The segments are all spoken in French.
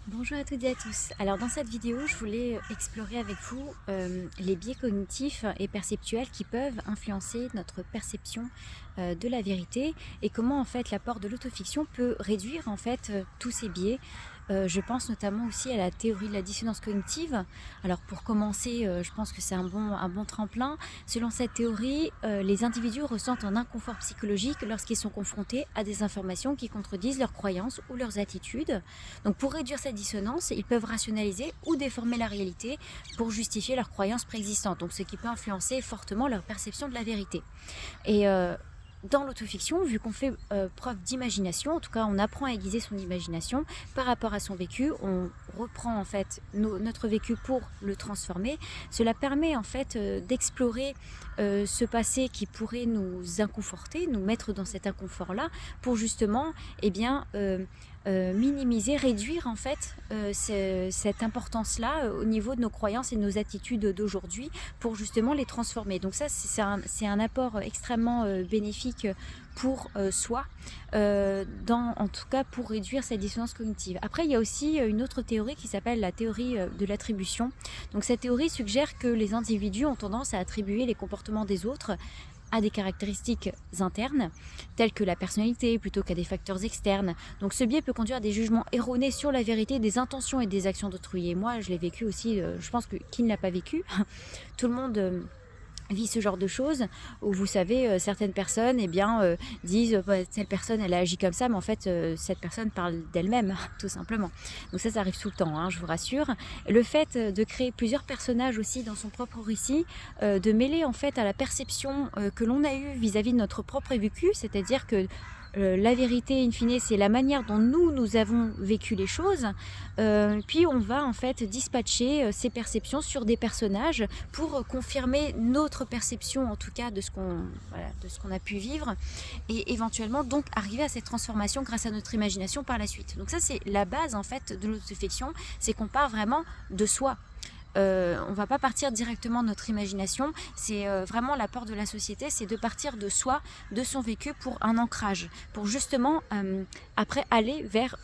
Bonjour à toutes et à tous. Alors dans cette vidéo, je voulais explorer avec vous les biais cognitifs et perceptuels qui peuvent influencer notre perception de la vérité et comment en fait l'apport de l'autofiction peut réduire en fait tous ces biais. Je pense notamment aussi à la théorie de la dissonance cognitive. Alors pour commencer, je pense que c'est un bon tremplin. Selon cette théorie, les individus ressentent un inconfort psychologique lorsqu'ils sont confrontés à des informations qui contredisent leurs croyances ou leurs attitudes. Donc pour réduire cette dissonance, ils peuvent rationaliser ou déformer la réalité pour justifier leurs croyances préexistantes, donc ce qui peut influencer fortement leur perception de la vérité. Et dans l'autofiction, vu qu'on fait preuve d'imagination, en tout cas on apprend à aiguiser son imagination par rapport à son vécu, on reprend en fait notre vécu pour le transformer. Cela permet en fait d'explorer ce passé qui pourrait nous inconforter, nous mettre dans cet inconfort-là, pour justement minimiser, réduire en fait cette importance-là au niveau de nos croyances et de nos attitudes d'aujourd'hui pour justement les transformer. Donc ça, c'est un apport extrêmement bénéfique pour soi, en tout cas pour réduire cette dissonance cognitive. Après, il y a aussi une autre théorie qui s'appelle la théorie de l'attribution. Donc cette théorie suggère que les individus ont tendance à attribuer les comportements des autres à des caractéristiques internes, telles que la personnalité, plutôt qu'à des facteurs externes. Donc ce biais peut conduire à des jugements erronés sur la vérité des intentions et des actions d'autrui. Et moi, je l'ai vécu aussi, je pense que qui ne l'a pas vécu, tout le monde vit ce genre de choses où vous savez certaines personnes disent telle personne elle a agi comme ça, mais en fait cette personne parle d'elle-même tout simplement. Donc ça arrive tout le temps, hein, je vous rassure. Et le fait de créer plusieurs personnages aussi dans son propre récit, de mêler en fait à la perception que l'on a eue vis-à-vis de notre propre vécu, c'est-à-dire que la vérité, in fine, c'est la manière dont nous avons vécu les choses. Puis on va en fait dispatcher ces perceptions sur des personnages pour confirmer notre perception, en tout cas de ce qu'on a pu vivre, et éventuellement donc arriver à cette transformation grâce à notre imagination par la suite. Donc ça, c'est la base en fait de l'autofiction, c'est qu'on part vraiment de soi. On ne va pas partir directement de notre imagination, c'est vraiment l'apport de la société, c'est de partir de soi, de son vécu pour un ancrage, pour justement après aller vers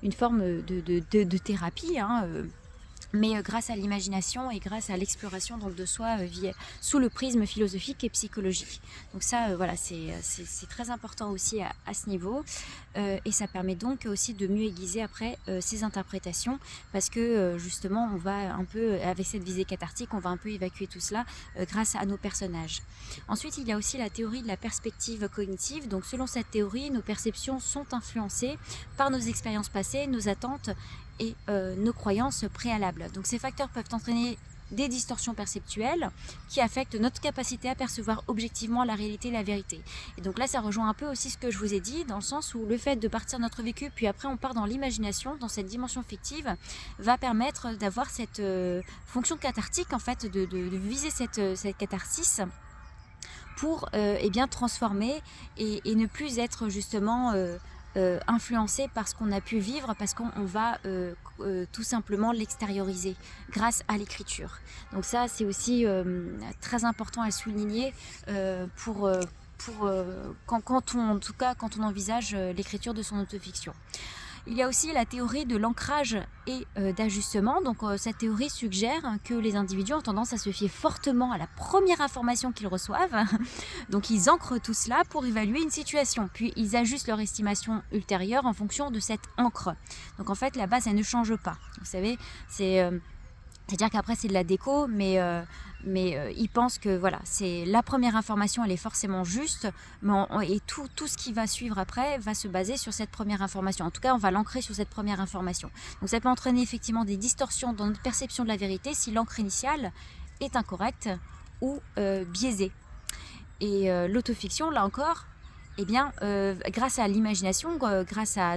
une forme de thérapie, hein, mais grâce à l'imagination et grâce à l'exploration donc de soi sous le prisme philosophique et psychologique. Donc ça, voilà, c'est très important aussi à ce niveau, et ça permet donc aussi de mieux aiguiser après ces interprétations, parce que justement on va un peu, avec cette visée cathartique, on va un peu évacuer tout cela grâce à nos personnages. Ensuite, il y a aussi la théorie de la perspective cognitive. Donc selon cette théorie, nos perceptions sont influencées par nos expériences passées, nos attentes et nos croyances préalables. Donc ces facteurs peuvent entraîner des distorsions perceptuelles qui affectent notre capacité à percevoir objectivement la réalité et la vérité. Et donc là, ça rejoint un peu aussi ce que je vous ai dit, dans le sens où le fait de partir de notre vécu, puis après on part dans l'imagination, dans cette dimension fictive, va permettre d'avoir cette fonction cathartique, en fait, de viser cette catharsis pour transformer et ne plus être justement influencé par ce qu'on a pu vivre, parce qu'on va tout simplement l'extérioriser grâce à l'écriture. Donc ça, c'est aussi très important à souligner quand on envisage l'écriture de son autofiction. Il y a aussi la théorie de l'ancrage et d'ajustement. Donc cette théorie suggère que les individus ont tendance à se fier fortement à la première information qu'ils reçoivent. Donc ils ancrent tout cela pour évaluer une situation. Puis ils ajustent leur estimation ultérieure en fonction de cette encre. Donc en fait, la base, elle ne change pas. Vous savez, c'est-à-dire qu'après c'est de la déco, mais ils pensent que voilà, c'est la première information, elle est forcément juste, et tout ce qui va suivre après va se baser sur cette première information. En tout cas, on va l'ancrer sur cette première information. Donc ça peut entraîner effectivement des distorsions dans notre perception de la vérité si l'encre initiale est incorrecte ou biaisée. Et l'autofiction, là encore, grâce à l'imagination, grâce à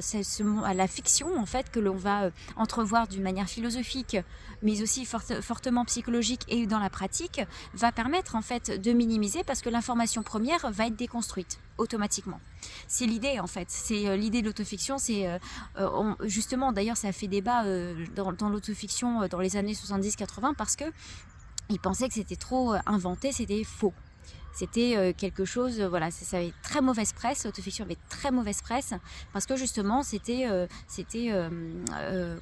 la fiction en fait, que l'on va entrevoir d'une manière philosophique, mais aussi fortement psychologique et dans la pratique, va permettre en fait de minimiser, parce que l'information première va être déconstruite automatiquement. C'est l'idée en fait, c'est l'idée de l'autofiction, justement d'ailleurs ça a fait débat dans l'autofiction dans les années 70-80, parce que ils pensaient que c'était trop inventé, c'était faux. C'était quelque chose, voilà, ça avait très mauvaise presse, l'autofiction avait très mauvaise presse, parce que justement c'était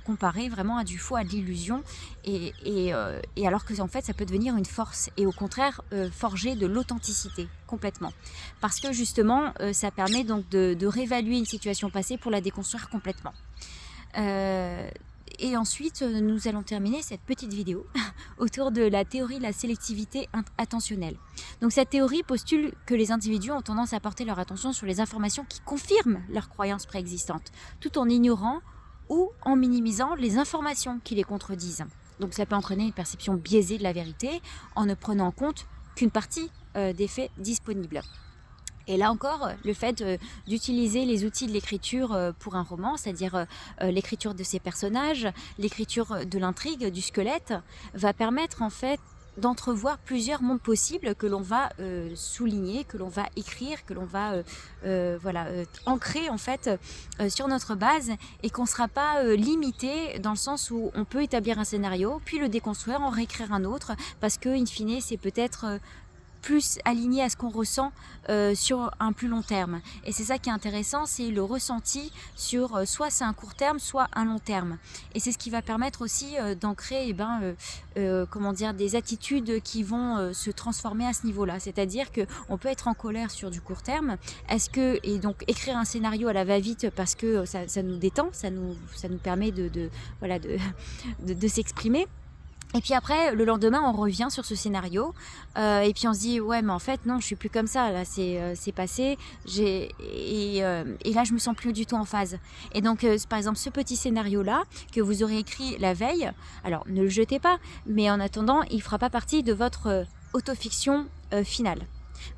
comparé vraiment à du faux, à de l'illusion, et alors que en fait ça peut devenir une force, et au contraire forger de l'authenticité complètement, parce que justement ça permet donc de réévaluer une situation passée pour la déconstruire complètement. Et ensuite, nous allons terminer cette petite vidéo autour de la théorie de la sélectivité attentionnelle. Donc cette théorie postule que les individus ont tendance à porter leur attention sur les informations qui confirment leurs croyances préexistantes, tout en ignorant ou en minimisant les informations qui les contredisent. Donc ça peut entraîner une perception biaisée de la vérité en ne prenant en compte qu'une partie des faits disponibles. Et là encore, le fait d'utiliser les outils de l'écriture pour un roman, c'est-à-dire l'écriture de ses personnages, l'écriture de l'intrigue, du squelette, va permettre en fait d'entrevoir plusieurs mondes possibles que l'on va souligner, que l'on va écrire, que l'on va ancrer en fait sur notre base, et qu'on ne sera pas limité dans le sens où on peut établir un scénario, puis le déconstruire, en réécrire un autre, parce que in fine c'est peut-être plus aligné à ce qu'on ressent sur un plus long terme. Et c'est ça qui est intéressant, c'est le ressenti sur soit c'est un court terme, soit un long terme. Et c'est ce qui va permettre aussi d'ancrer des attitudes qui vont se transformer à ce niveau-là. C'est-à-dire qu'on peut être en colère sur du court terme, et donc écrire un scénario à la va-vite parce que ça nous détend, ça nous permet de s'exprimer. Et puis après, le lendemain, on revient sur ce scénario et puis on se dit ouais, mais en fait non, je suis plus comme ça. Là, c'est passé. Et là, je me sens plus du tout en phase. Et donc, par exemple, ce petit scénario-là que vous aurez écrit la veille, alors ne le jetez pas, mais en attendant, il fera pas partie de votre autofiction finale.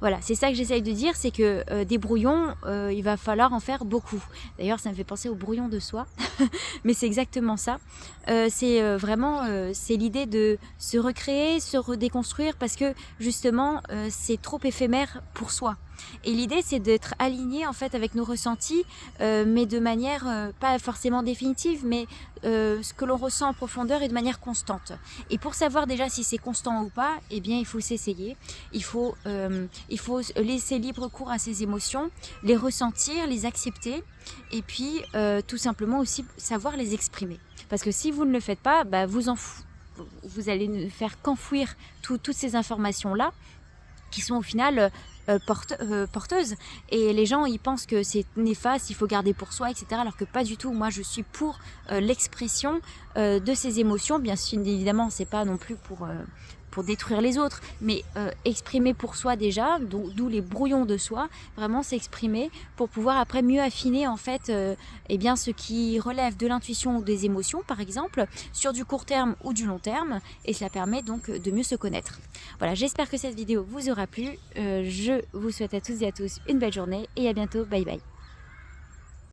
Voilà, c'est ça que j'essaye de dire, c'est que des brouillons, il va falloir en faire beaucoup. D'ailleurs, ça me fait penser au brouillon de soie, mais c'est exactement ça. C'est l'idée de se recréer, se redéconstruire, parce que justement, c'est trop éphémère pour soi. Et l'idée, c'est d'être aligné en fait avec nos ressentis, mais de manière pas forcément définitive, mais ce que l'on ressent en profondeur et de manière constante. Et pour savoir déjà si c'est constant ou pas, eh bien, il faut s'essayer. Il faut laisser libre cours à ses émotions, les ressentir, les accepter, et puis tout simplement aussi savoir les exprimer. Parce que si vous ne le faites pas, bah, vous allez ne faire qu'enfouir toutes ces informations-là, qui sont au final porteuses, et les gens ils pensent que c'est néfaste, il faut garder pour soi, etc., alors que pas du tout. Moi je suis pour l'expression de ces émotions, bien sûr évidemment c'est pas non plus pour détruire les autres, mais exprimer pour soi déjà, d'où les brouillons de soi, vraiment s'exprimer pour pouvoir après mieux affiner en fait ce qui relève de l'intuition ou des émotions par exemple, sur du court terme ou du long terme, et cela permet donc de mieux se connaître. Voilà, j'espère que cette vidéo vous aura plu, je vous souhaite à tous et à tous une belle journée et à bientôt, bye bye.